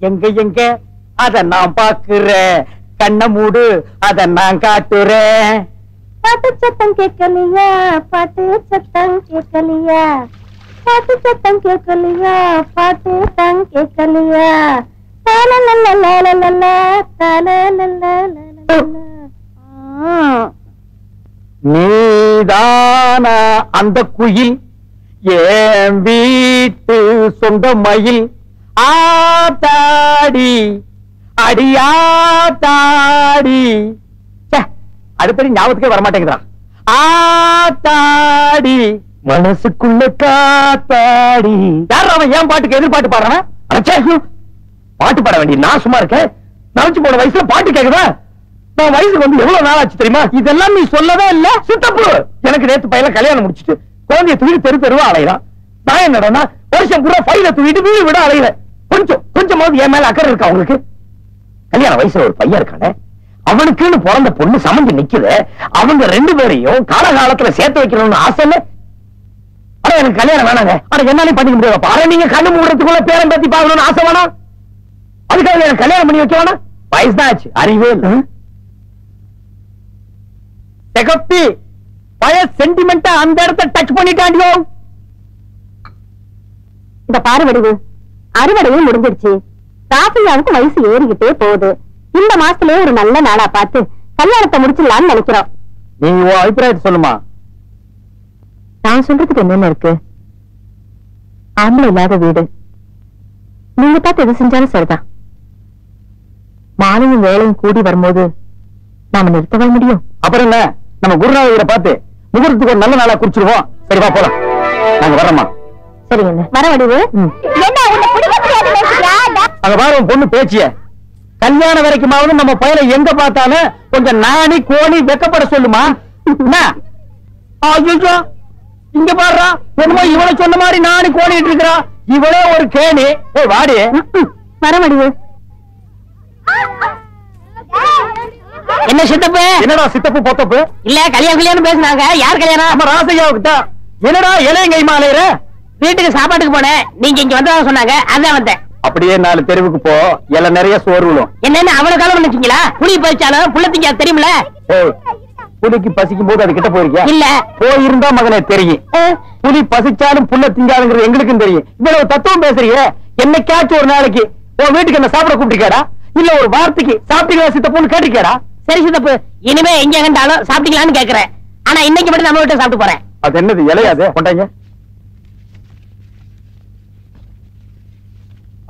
எங்க எங்க அத நான் பாக்குறேன், கண்ண மூடு அத நான் காட்டுறேன். பாட்டு சத்தம் கேட்கலையா, பாட்டு சத்தம் கேட்கலையா, பாட்டு சத்தம் கேட்கலையா, பாட்டு சத்தம் கேட்கலையா. நீதான அந்த குயில், என் வீட்டு சொந்த மயில். ஆத்தாடி அடியாத்தாடி, அடுப்படி ஞாபகத்துக்கே வரமாட்டேங்குதா. ஆத்தாடி மனசுக்குள்ள காத்தாடி. யார் அவன் ஏன் பாட்டுக்கு எதிர்பாட்டு பாடுறான்? பாட்டு பாட வேண்டிய நான் சும்மா இருக்கேன். நினைச்சு போன வயசுல பாட்டு கேக்குதா? நான் வயசுக்கு வந்து எவ்வளவு நாள் ஆச்சு தெரியுமா? இதெல்லாம் நீ சொல்லவே இல்ல. சித்தப்பு எனக்கு நேத்து பையல கல்யாணம் முடிச்சுட்டு குழந்தைய தூக்கி தெரு தெருவா அலையிறான். நான் என்னடா வருஷம் பூரா பையில தூக்கிட்டு வீடு விட அலையிறேன். கொஞ்சமாவது என் மேல அக்கறை இருக்கா உங்களுக்கு? கல்யாண வயசுல ஒரு பையன் இருக்கானே, அவனுக்குன்னு பிறந்த பொண்ணு சமைஞ்சு நிக்குது. அவங்க ரெண்டு பேரையும் காலகாலத்துல சேர்த்து வைக்கணும்னு ஆசை இல்ல. ஆனா எனக்கு கல்யாணம் வேணாங்க. ஆனா என்னாலையும் பண்ணிக்க முடியாது. ஆனா நீங்க கண்ணு மூடுறதுக்குள்ள பேரம் பேத்தி பாக்கணும்னு ஆசை வேணாம். அதுக்காக எனக்கு கல்யாணம் பண்ணி வைக்க வேணாம். வயசுதான் ஆச்சு, அறிவே இல்ல. செகப்பி பழைய சென்டிமெண்டா அந்த இடத்தை டச் பண்ணிட்டாண்டியோ. இந்த பாருவடிவு அறுவடையும் முடிஞ்சிருச்சு. ராசியாவுக்கு வயசு ஏறிக்கிட்டே போகுது. இந்த மாசத்துலயே ஒரு நல்ல நாளா பார்த்து கல்யாணத்தை முடிச்சிடலாம்னு நினைக்கிறோம். நீங்க உன் அபிப்பிராயத்தை சொல்லுமா. நான் சொல்றதுக்கு என்னென்ன இருக்கு? ஆம்பளை இல்லாத வீடு. நீங்க பார்த்து எது செஞ்சாலும் சரிதான். மாலையும் வேலையும் கூடி வரும்போது நாம நிறுத்தவே முடியும். அப்புறம் என்ன, நம்ம குருநாதரை பார்த்து முகூர்த்தத்துக்கு ஒரு நல்ல நாளா குறிச்சிருவோம். சரிவா போலாம், நாங்க வர்றோமா. சரிங்க வர வடிவு. அங்க பாரு பொண்ணு பேச்சிய. கல்யாணம் வரைக்குமாவது நம்ம பையனை எங்க பார்த்தாலும் கொஞ்சம் நாணி கோணி வெக்கப்பட சொல்லுமா. இங்க பாடுறா என்னமோ இவனை சொன்ன மாதிரி நாணி கோணிட்டு இருக்கிறா. இவளே ஒரு கேணி. வாடி வர வடிவு. என்ன சித்தப்பு? என்னடா சித்தப்பு பொத்தப்பு? இல்ல கல்யாணம் பேசுனாங்க. யார் கல்யாணம்? நம்ம ராசையாவுக்கு தான். என்னடா இலையங்கை மாலையிற? வீட்டுக்கு சாப்பாட்டுக்கு போனேன். நீங்க இங்க வந்ததா சொன்னாங்க, அதான் வந்தேன். அப்படியே 4 தெருவுக்கு போ, எல்லாம் நிறைய சோறு விழும். என்னன்னு அவ்வளவு காலம் நினைச்சீங்களா? புளி பறிச்சாலும் புள்ள திங்க தெரியுமில. புலிக்கு பசிக்கும் போது அது கிட்ட போயிருக்கியா? இல்ல. போயிருந்தா மகனே தெரியும். புலி பசிச்சாலும் புள்ள திங்காதுங்கிறது எங்களுக்கும் தெரியும். இவ்வளவு தத்துவம் பேசுறீங்க. என்னைக்காச்சும் ஒரு நாளைக்கு உன் வீட்டுக்கு என்ன சாப்பிட கூப்பிட்டிருக்காடா? இல்ல ஒரு வார்த்தைக்கு சாப்பிட்டீங்களா சித்தப்புன்னு கேட்டிருக்காடா? சரி சித்தப்பு, இனிமே எங்க கண்டாலும் சாப்பிட்டீங்களான்னு கேக்குறேன். ஆனா இன்னைக்கு மட்டும் நம்ம வீட்டு சாப்பிட்டு போறேன். அது என்னது இலையாது? கொண்டாங்க.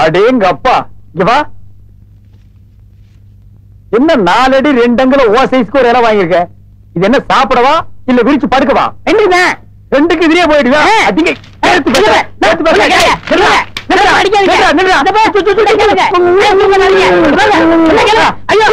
அடேங்க அப்பா, இங்க வா. என்ன 4 அடி 2 அங்குல ஓ சைஸ்க்கு ஒரு இலை வாங்கியிருக்க? இது என்ன சாப்பிடவா இல்ல விரிச்சு படுக்கவா? ரெண்டுதான். ரெண்டுக்கு இதுலயே போயிடுவா. அதிக ஐயோ